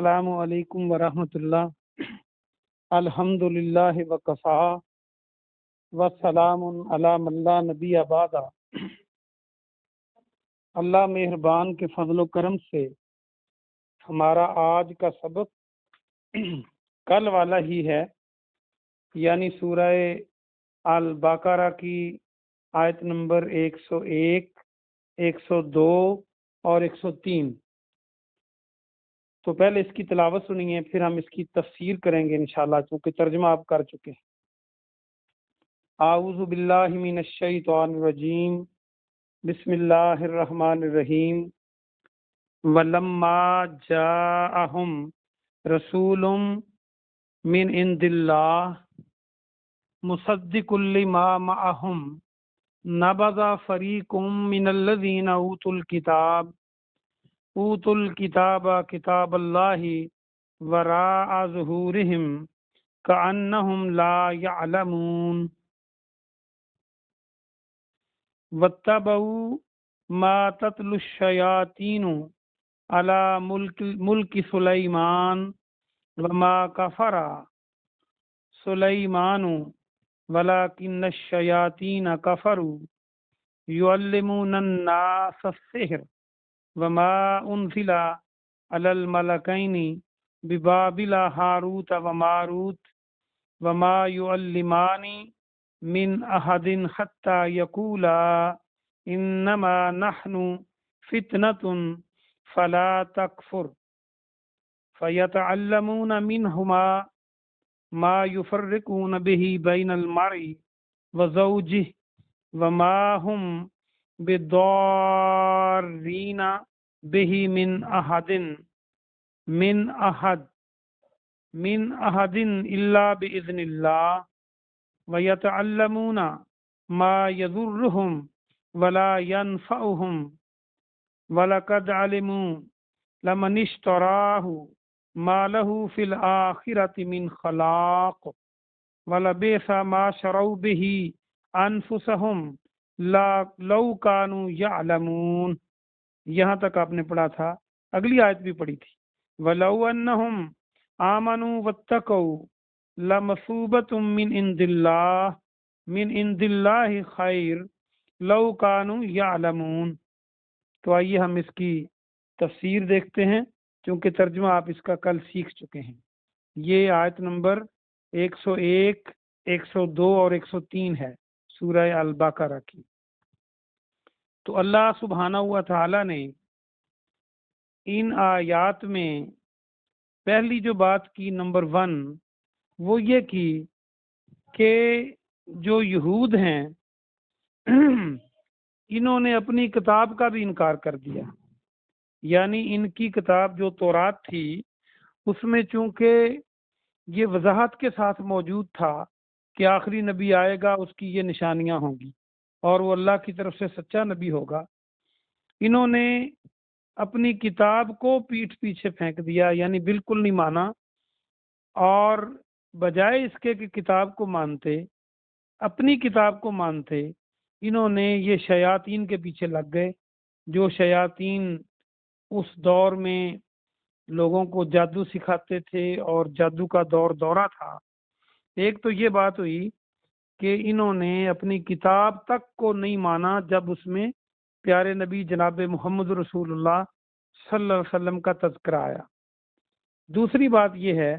السلام علیکم ورحمۃ اللہ۔ الحمدللہ وکفا وسلام علی من لا نبی بعد۔ اللہ مہربان کے فضل و کرم سے ہمارا آج کا سبق کل والا ہی ہے، یعنی سورہ البقرہ کی آیت نمبر 101، 102 اور 103۔ تو پہلے اس کی تلاوت سنیے، پھر ہم اس کی تفسیر کریں گے انشاءاللہ، چونکہ ترجمہ آپ کر چکے ہیں۔ اعوذ باللہ من الشیطان الرجیم، بسم اللہ الرحمن الرحیم۔ وَلَمَّا جَاءَهُمْ رَسُولٌ مِّنْ عِندِ اللَّهِ مُصَدِّقٌ لِّمَا مَعَهُمْ نَبَذَ فَرِيقٌ مِّنَ الَّذِينَ اوتوا الکتاب کتاب اللہ وراء ظہورہم کأنہم لا یعلمون واتبعوا ما تتلو الشیاطین علی ملک سلیمان وما کفر سلیمان ولکن الشیاطین کفروا یعلمون الناس السحر وما انزل علی الملکین ببابل ہاروت وماروت وما یعلمان من احد حتی یقولا انما نحن فتنۃ فلا تکفر فیتعلمون منہما ما یفرقون به بین المرء وزوجہ وما هم بالضارین به من احد الا باذن اللہ ویتعلمون ما یضرهم ولا ينفعهم ولقد علموا لمن اشتراه ما له في الآخرة من خلاق ولبئس ما شروا به انفسهم لو كانوا يعلمون۔ یہاں تک آپ نے پڑھا تھا، اگلی آیت بھی پڑھی تھی، وَلَوْ أَنَّهُمْ آمَنُوا وَاتَّقَوْا لَمَثُوبَةٌ مِّنْ عِندِ اللَّهِ خَيْرٌ لَوْ كَانُوا يَعْلَمُونَ۔ تو آئیے ہم اس کی تفسیر دیکھتے ہیں، چونکہ ترجمہ آپ اس کا کل سیکھ چکے ہیں۔ یہ آیت نمبر 101، 102 اور 103 ہے سورہ البقرہ کی۔ تو اللہ سبحانہ و تعالی نے ان آیات میں پہلی جو بات کی، نمبر 1، وہ یہ کی کہ جو یہود ہیں انہوں نے اپنی کتاب کا بھی انکار کر دیا، یعنی ان کی کتاب جو تورات تھی اس میں چونکہ یہ وضاحت کے ساتھ موجود تھا کہ آخری نبی آئے گا، اس کی یہ نشانیاں ہوں گی اور وہ اللہ کی طرف سے سچا نبی ہوگا، انہوں نے اپنی کتاب کو پیٹھ پیچھے پھینک دیا، یعنی بالکل نہیں مانا، اور بجائے اس کے کہ کتاب کو مانتے، اپنی کتاب کو مانتے، انہوں نے یہ شیاطین کے پیچھے لگ گئے۔ جو شیاطین اس دور میں لوگوں کو جادو سکھاتے تھے اور جادو کا دورہ تھا۔ ایک تو یہ بات ہوئی کہ انہوں نے اپنی کتاب تک کو نہیں مانا جب اس میں پیارے نبی جناب محمد رسول اللہ صلی اللہ علیہ وسلم کا تذکرہ آیا۔ دوسری بات یہ ہے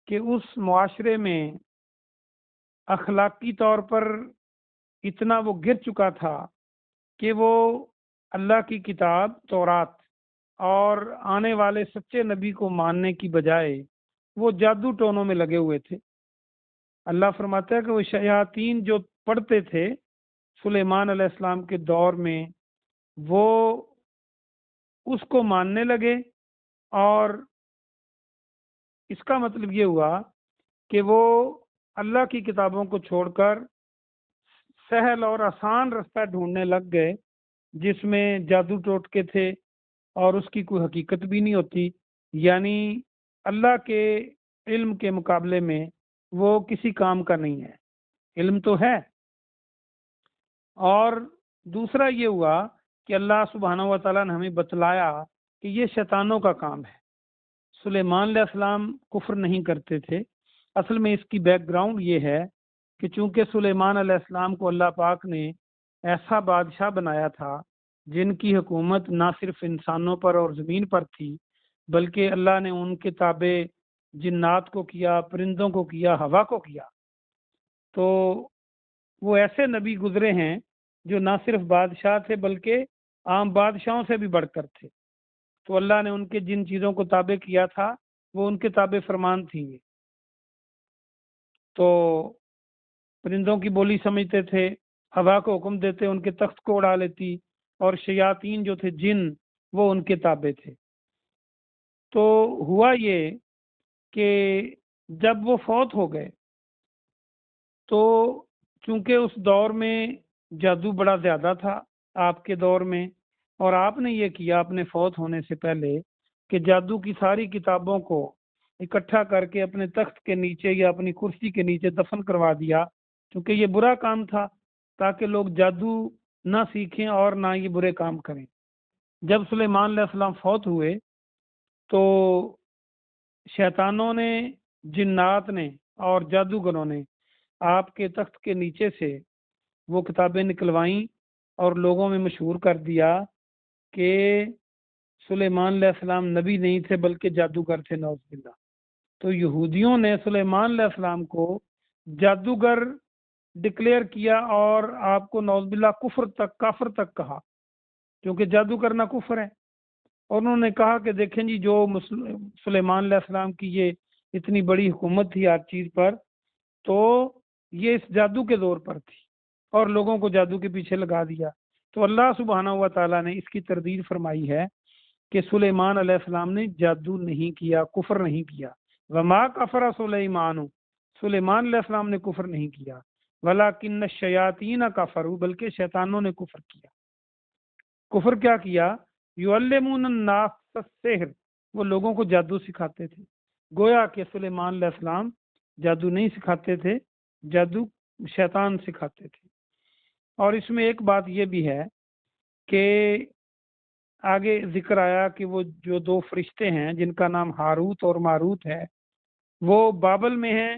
کہ اس معاشرے میں اخلاقی طور پر اتنا وہ گر چکا تھا کہ وہ اللہ کی کتاب تورات اور آنے والے سچے نبی کو ماننے کی بجائے وہ جادو ٹونوں میں لگے ہوئے تھے۔ اللہ فرماتا ہے کہ وہ شیاطین جو پڑھتے تھے سلیمان علیہ السلام کے دور میں، وہ اس کو ماننے لگے، اور اس کا مطلب یہ ہوا کہ وہ اللہ کی کتابوں کو چھوڑ کر سہل اور آسان رستہ ڈھونڈنے لگ گئے جس میں جادو ٹوٹکے تھے اور اس کی کوئی حقیقت بھی نہیں ہوتی، یعنی اللہ کے علم کے مقابلے میں وہ کسی کام کا نہیں ہے۔ علم تو ہے، اور دوسرا یہ ہوا کہ اللہ سبحانہ و تعالیٰ نے ہمیں بتلایا کہ یہ شیطانوں کا کام ہے۔ سلیمان علیہ السلام کفر نہیں کرتے تھے۔ اصل میں اس کی بیک گراؤنڈ یہ ہے کہ چونکہ سلیمان علیہ السلام کو اللہ پاک نے ایسا بادشاہ بنایا تھا جن کی حکومت نہ صرف انسانوں پر اور زمین پر تھی، بلکہ اللہ نے ان کے تابع جنات کو کیا، پرندوں کو کیا، ہوا کو کیا۔ تو وہ ایسے نبی گزرے ہیں جو نہ صرف بادشاہ تھے بلکہ عام بادشاہوں سے بھی بڑھ کر تھے۔ تو اللہ نے ان کے جن چیزوں کو تابع کیا تھا وہ ان کے تابع فرمان تھیں یہ۔ تو پرندوں کی بولی سمجھتے تھے، ہوا کو حکم دیتے ان کے تخت کو اڑا لیتی، اور شیاطین جو تھے جن وہ ان کے تابع تھے۔ تو ہوا یہ کہ جب وہ فوت ہو گئے تو چونکہ اس دور میں جادو بڑا زیادہ تھا آپ کے دور میں، اور آپ نے یہ کیا اپنے فوت ہونے سے پہلے کہ جادو کی ساری کتابوں کو اکٹھا کر کے اپنے تخت کے نیچے یا اپنی کرسی کے نیچے دفن کروا دیا، کیونکہ یہ برا کام تھا تاکہ لوگ جادو نہ سیکھیں اور نہ یہ برے کام کریں۔ جب سلیمان علیہ السلام فوت ہوئے تو شیطانوں نے، جنات نے اور جادوگروں نے آپ کے تخت کے نیچے سے وہ کتابیں نکلوائیں اور لوگوں میں مشہور کر دیا کہ سلیمان علیہ السلام نبی نہیں تھے بلکہ جادوگر تھے، نعوذ باللہ۔ تو یہودیوں نے سلیمان علیہ السلام کو جادوگر ڈکلیئر کیا اور آپ کو نعوذ باللہ کافر تک کہا، کیونکہ جادو کرنا کفر ہے۔ اور انہوں نے کہا کہ دیکھیں جی، جو سلیمان علیہ السلام کی یہ اتنی بڑی حکومت تھی ہر چیز پر، تو یہ اس جادو کے زور پر تھی اور لوگوں کو جادو کے پیچھے لگا دیا۔ تو اللہ سبحانہ و تعالیٰ نے اس کی تردید فرمائی ہے کہ سلیمان علیہ السلام نے جادو نہیں کیا، کفر نہیں کیا۔ وما کفر سلیمان، سلیمان علیہ السلام نے کفر نہیں کیا، ولکن الشیاطین کفروا، بلکہ شیطانوں نے کفر کیا۔ کفر کیا کیا؟ یعلمون الناس السحر، وہ لوگوں کو جادو سکھاتے تھے۔ گویا کہ سلیمان علیہ السلام جادو نہیں سکھاتے تھے، جادو شیطان سکھاتے تھے۔ اور اس میں ایک بات یہ بھی ہے کہ آگے ذکر آیا کہ وہ جو دو فرشتے ہیں جن کا نام ہاروت اور ماروت ہے، وہ بابل میں ہیں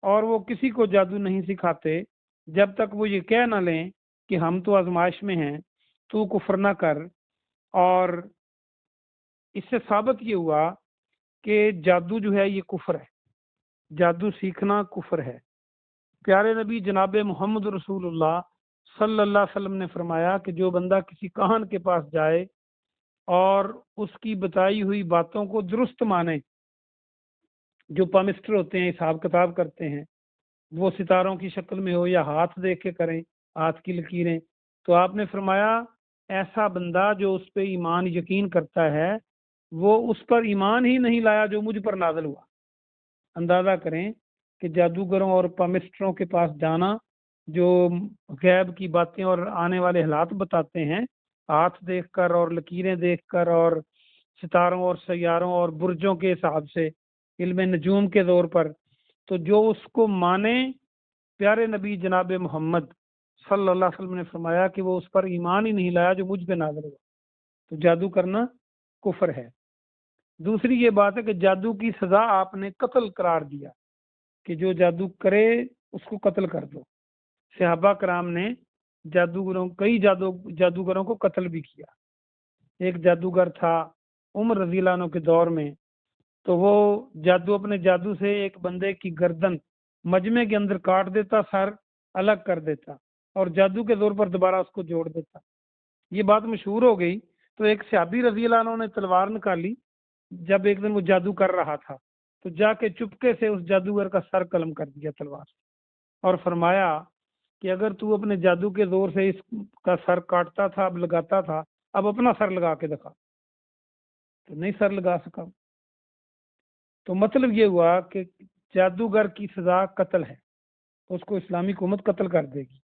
اور وہ کسی کو جادو نہیں سکھاتے جب تک وہ یہ کہہ نہ لیں کہ ہم تو آزمائش میں ہیں، تو کفر نہ کر۔ اور اس سے ثابت یہ ہوا کہ جادو جو ہے یہ کفر ہے، جادو سیکھنا کفر ہے۔ پیارے نبی جناب محمد رسول اللہ صلی اللہ علیہ وسلم نے فرمایا کہ جو بندہ کسی کاہن کے پاس جائے اور اس کی بتائی ہوئی باتوں کو درست مانے، جو پامسٹر ہوتے ہیں حساب کتاب کرتے ہیں، وہ ستاروں کی شکل میں ہو یا ہاتھ دیکھ کے کریں، ہاتھ کی لکیریں، تو آپ نے فرمایا ایسا بندہ جو اس پہ ایمان یقین کرتا ہے وہ اس پر ایمان ہی نہیں لایا جو مجھ پر نازل ہوا۔ اندازہ کریں کہ جادوگروں اور پامسٹروں کے پاس جانا جو غیب کی باتیں اور آنے والے حالات بتاتے ہیں، ہاتھ دیکھ کر اور لکیریں دیکھ کر اور ستاروں اور سیاروں اور برجوں کے حساب سے، علم نجوم کے زور پر، تو جو اس کو مانے، پیارے نبی جناب محمد صلی اللہ علیہ وسلم نے فرمایا کہ وہ اس پر ایمان ہی نہیں لایا جو مجھ پہ نازل ہوا۔ تو جادو کرنا کفر ہے۔ دوسری یہ بات ہے کہ جادو کی سزا آپ نے قتل قرار دیا کہ جو جادو کرے اس کو قتل کر دو۔ صحابہ کرام نے کئی جادوگروں کو قتل بھی کیا۔ ایک جادوگر تھا عمر رضی اللہ عنہ کے دور میں، تو وہ اپنے جادو سے ایک بندے کی گردن مجمع کے اندر کاٹ دیتا، سر الگ کر دیتا اور جادو کے زور پر دوبارہ اس کو جوڑ دیتا۔ یہ بات مشہور ہو گئی تو ایک صحابی رضی اللہ عنہ نے تلوار نکالی، جب ایک دن وہ جادو کر رہا تھا تو جا کے چپکے سے اس جادوگر کا سر قلم کر دیا تلوار سے، اور فرمایا کہ اگر تو اپنے جادو کے زور سے اس کا سر کاٹتا تھا، اب لگاتا تھا، اب اپنا سر لگا کے دکھا۔ تو نہیں سر لگا سکا۔ تو مطلب یہ ہوا کہ جادوگر کی سزا قتل ہے، اس کو اسلامی حکومت قتل کر دے گی۔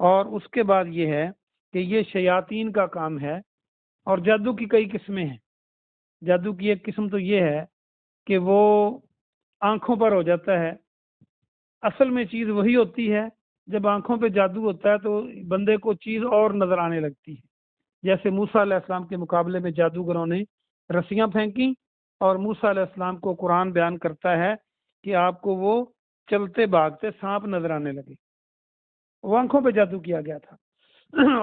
اور اس کے بعد یہ ہے کہ یہ شیاطین کا کام ہے۔ اور جادو کی کئی قسمیں ہیں۔ جادو کی ایک قسم تو یہ ہے کہ وہ آنکھوں پر ہو جاتا ہے۔ اصل میں چیز وہی ہوتی ہے، جب آنکھوں پہ جادو ہوتا ہے تو بندے کو چیز اور نظر آنے لگتی ہے۔ جیسے موسیٰ علیہ السلام کے مقابلے میں جادوگروں نے رسیاں پھینکی اور موسیٰ علیہ السلام کو قرآن بیان کرتا ہے کہ آپ کو وہ چلتے بھاگتے سانپ نظر آنے لگے، وہ آنکھوں پہ جادو کیا گیا تھا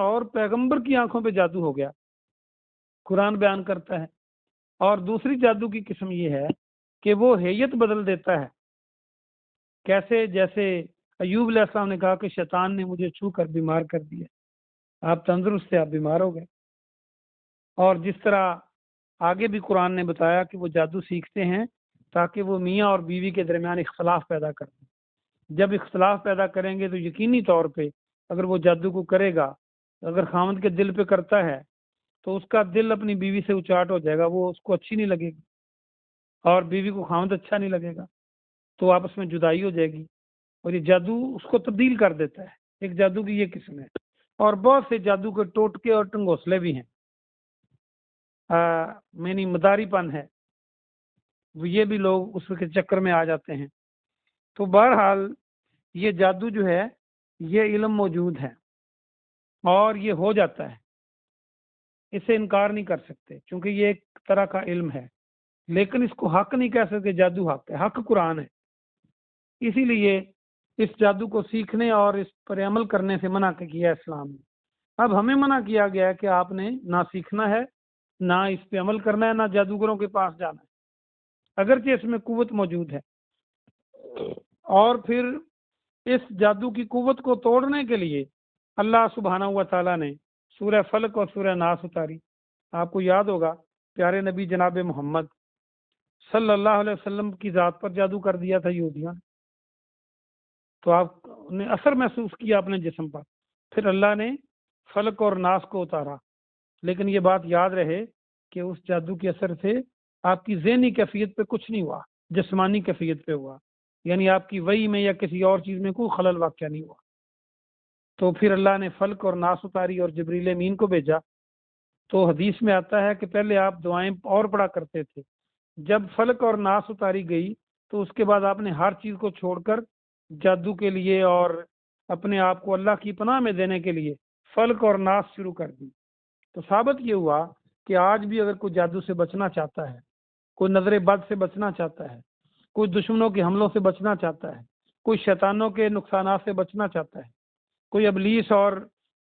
اور پیغمبر کی آنکھوں پہ جادو ہو گیا، قرآن بیان کرتا ہے۔ اور دوسری جادو کی قسم یہ ہے کہ وہ ہیئت بدل دیتا ہے، کیسے؟ جیسے ایوب علیہ السلام نے کہا کہ شیطان نے مجھے چھو کر بیمار کر دیا، آپ تندرست تھے، آپ بیمار ہو گئے۔ اور جس طرح آگے بھی قرآن نے بتایا کہ وہ جادو سیکھتے ہیں تاکہ وہ میاں اور بیوی کے درمیان اختلاف پیدا کر دیں، جب اختلاف پیدا کریں گے تو یقینی طور پہ اگر وہ جادو کو کرے گا، اگر خاوند کے دل پہ کرتا ہے تو اس کا دل اپنی بیوی سے اچاٹ ہو جائے گا، وہ اس کو اچھی نہیں لگے گی، اور بیوی کو خاوند اچھا نہیں لگے گا، تو آپس میں جدائی ہو جائے گی، اور یہ جادو اس کو تبدیل کر دیتا ہے۔ ایک جادو کی یہ قسم ہے، اور بہت سے جادو کے ٹوٹکے اور ٹنگوسلے بھی ہیں، یعنی مداری پن ہے، یہ بھی لوگ اس کے چکر میں آ جاتے ہیں۔ تو بہرحال یہ جادو جو ہے یہ علم موجود ہے اور یہ ہو جاتا ہے، اسے انکار نہیں کر سکتے چونکہ یہ ایک طرح کا علم ہے، لیکن اس کو حق نہیں کہہ سکتے، جادو حق ہے، حق قرآن ہے۔ اسی لیے اس جادو کو سیکھنے اور اس پر عمل کرنے سے منع کیا اسلام نے۔ اب ہمیں منع کیا گیا ہے کہ آپ نے نہ سیکھنا ہے، نہ اس پہ عمل کرنا ہے، نہ جادوگروں کے پاس جانا ہے، اگرچہ اس میں قوت موجود ہے۔ اور پھر اس جادو کی قوت کو توڑنے کے لیے اللہ سبحانہ و تعالیٰ نے سورہ فلق اور سورہ ناس اتاری۔ آپ کو یاد ہوگا پیارے نبی جناب محمد صلی اللہ علیہ وسلم کی ذات پر جادو کر دیا تھا یہودیوں نے، تو آپ نے اثر محسوس کیا اپنے جسم پر، پھر اللہ نے فلق اور ناس کو اتارا، لیکن یہ بات یاد رہے کہ اس جادو کے اثر سے آپ کی ذہنی کیفیت پہ کچھ نہیں ہوا، جسمانی کیفیت پہ ہوا، یعنی آپ کی وحی میں یا کسی اور چیز میں کوئی خلل واقع نہیں ہوا۔ تو پھر اللہ نے فلق اور ناس اتاری اور جبریل امین کو بھیجا۔ تو حدیث میں آتا ہے کہ پہلے آپ دعائیں اور پڑھا کرتے تھے، جب فلق اور ناس اتاری گئی تو اس کے بعد آپ نے ہر چیز کو چھوڑ کر جادو کے لیے اور اپنے آپ کو اللہ کی پناہ میں دینے کے لیے فلق اور ناس شروع کر دی۔ تو ثابت یہ ہوا کہ آج بھی اگر کوئی جادو سے بچنا چاہتا ہے، کوئی نظر بد سے بچنا چاہتا ہے، کوئی دشمنوں کے حملوں سے بچنا چاہتا ہے، کوئی شیطانوں کے نقصانات سے بچنا چاہتا ہے، کوئی ابلیس اور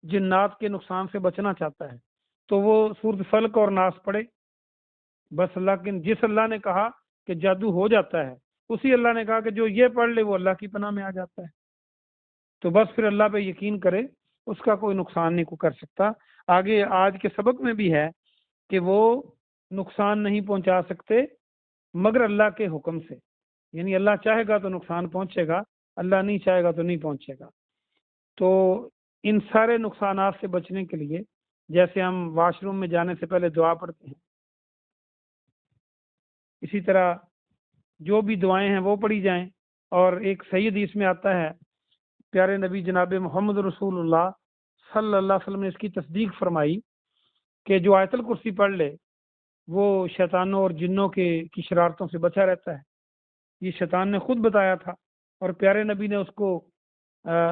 جنات کے نقصان سے بچنا چاہتا ہے، تو وہ سورۃ فلق اور ناس پڑھے بس۔ لیکن جس اللہ نے کہا کہ جادو ہو جاتا ہے، اسی اللہ نے کہا کہ جو یہ پڑھ لے وہ اللہ کی پناہ میں آ جاتا ہے۔ تو بس پھر اللہ پہ یقین کرے، اس کا کوئی نقصان نہیں کو کر سکتا۔ آگے آج کے سبق میں بھی ہے کہ وہ نقصان نہیں پہنچا سکتے مگر اللہ کے حکم سے، یعنی اللہ چاہے گا تو نقصان پہنچے گا، اللہ نہیں چاہے گا تو نہیں پہنچے گا۔ تو ان سارے نقصانات سے بچنے کے لیے جیسے ہم واش روم میں جانے سے پہلے دعا پڑھتے ہیں، اسی طرح جو بھی دعائیں ہیں وہ پڑھی جائیں۔ اور ایک صحیح حدیث میں آتا ہے، پیارے نبی جناب محمد رسول اللہ صلی اللہ علیہ وسلم نے اس کی تصدیق فرمائی کہ جو آیت الکرسی پڑھ لے وہ شیطانوں اور جنوں کی شرارتوں سے بچا رہتا ہے۔ یہ شیطان نے خود بتایا تھا اور پیارے نبی نے اس کو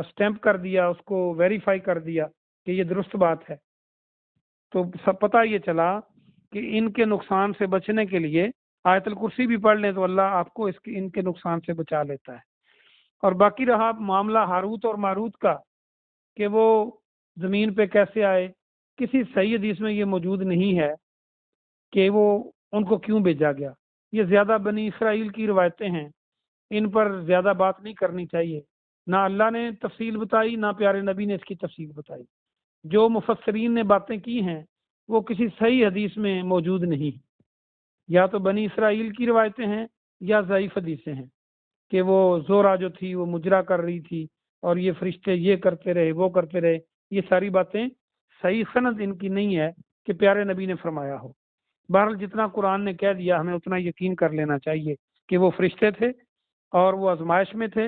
سٹیمپ کر دیا، اس کو ویریفائی کر دیا کہ یہ درست بات ہے۔ تو سب پتہ یہ چلا کہ ان کے نقصان سے بچنے کے لیے آیت الکرسی بھی پڑھ لیں تو اللہ آپ کو ان کے نقصان سے بچا لیتا ہے۔ اور باقی رہا معاملہ ہاروت اور ماروت کا کہ وہ زمین پہ کیسے آئے، کسی صحیح حدیث میں یہ موجود نہیں ہے کہ وہ ان کو کیوں بھیجا گیا۔ یہ زیادہ بنی اسرائیل کی روایتیں ہیں، ان پر زیادہ بات نہیں کرنی چاہیے، نہ اللہ نے تفصیل بتائی نہ پیارے نبی نے اس کی تفصیل بتائی۔ جو مفسرین نے باتیں کی ہیں وہ کسی صحیح حدیث میں موجود نہیں، یا تو بنی اسرائیل کی روایتیں ہیں یا ضعیف حدیثیں ہیں کہ وہ زورا جو تھی وہ مجرا کر رہی تھی اور یہ فرشتے یہ کرتے رہے وہ کرتے رہے۔ یہ ساری باتیں صحیح سند ان کی نہیں ہے کہ پیارے نبی نے فرمایا ہو۔ بہرحال جتنا قرآن نے کہہ دیا ہمیں اتنا یقین کر لینا چاہیے کہ وہ فرشتے تھے اور وہ آزمائش میں تھے،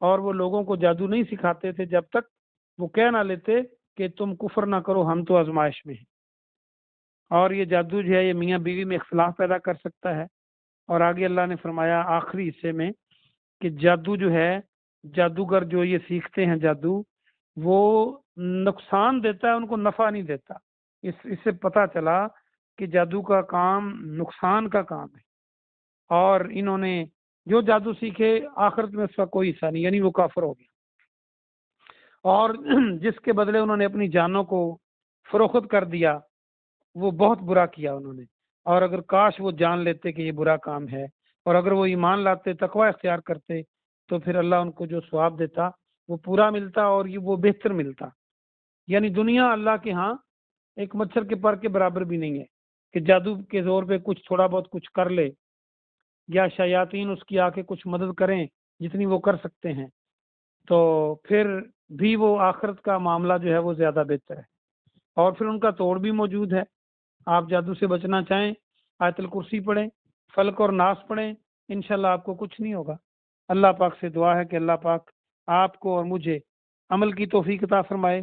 اور وہ لوگوں کو جادو نہیں سکھاتے تھے جب تک وہ کہہ نہ لیتے کہ تم کفر نہ کرو، ہم تو آزمائش میں ہیں۔ اور یہ جادو جو ہے یہ میاں بیوی میں اختلاف پیدا کر سکتا ہے۔ اور آگے اللہ نے فرمایا آخری حصے میں کہ جادو جو ہے، جادوگر جو یہ سیکھتے ہیں جادو، وہ نقصان دیتا ہے، ان کو نفع نہیں دیتا۔ اس سے پتہ چلا کہ جادو کا کام نقصان کا کام ہے، اور انہوں نے جو جادو سیکھے آخرت میں اس کا کوئی حصہ نہیں، یعنی وہ کافر ہو گیا، اور جس کے بدلے انہوں نے اپنی جانوں کو فروخت کر دیا وہ بہت برا کیا انہوں نے۔ اور اگر کاش وہ جان لیتے کہ یہ برا کام ہے، اور اگر وہ ایمان لاتے، تقوی اختیار کرتے، تو پھر اللہ ان کو جو ثواب دیتا وہ پورا ملتا، اور یہ وہ بہتر ملتا۔ یعنی دنیا اللہ کے ہاں ایک مچھر کے پر کے برابر بھی نہیں ہے کہ جادو کے زور پہ کچھ تھوڑا بہت کچھ کر لے، یا شیاطین اس کی آ کے کچھ مدد کریں جتنی وہ کر سکتے ہیں، تو پھر بھی وہ آخرت کا معاملہ جو ہے وہ زیادہ بہتر ہے۔ اور پھر ان کا توڑ بھی موجود ہے۔ آپ جادو سے بچنا چاہیں آیت الکرسی پڑھیں، فلک اور ناس پڑھیں، انشاءاللہ آپ کو کچھ نہیں ہوگا۔ اللہ پاک سے دعا ہے کہ اللہ پاک آپ کو اور مجھے عمل کی توفیق عطا فرمائے۔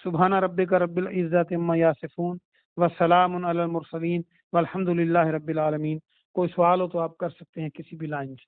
سبحان ربک رب العزت عما یصفون وسلام علی المرسلین والحمد للہ رب العالمین۔ کوئی سوال ہو تو آپ کر سکتے ہیں کسی بھی لائن سے۔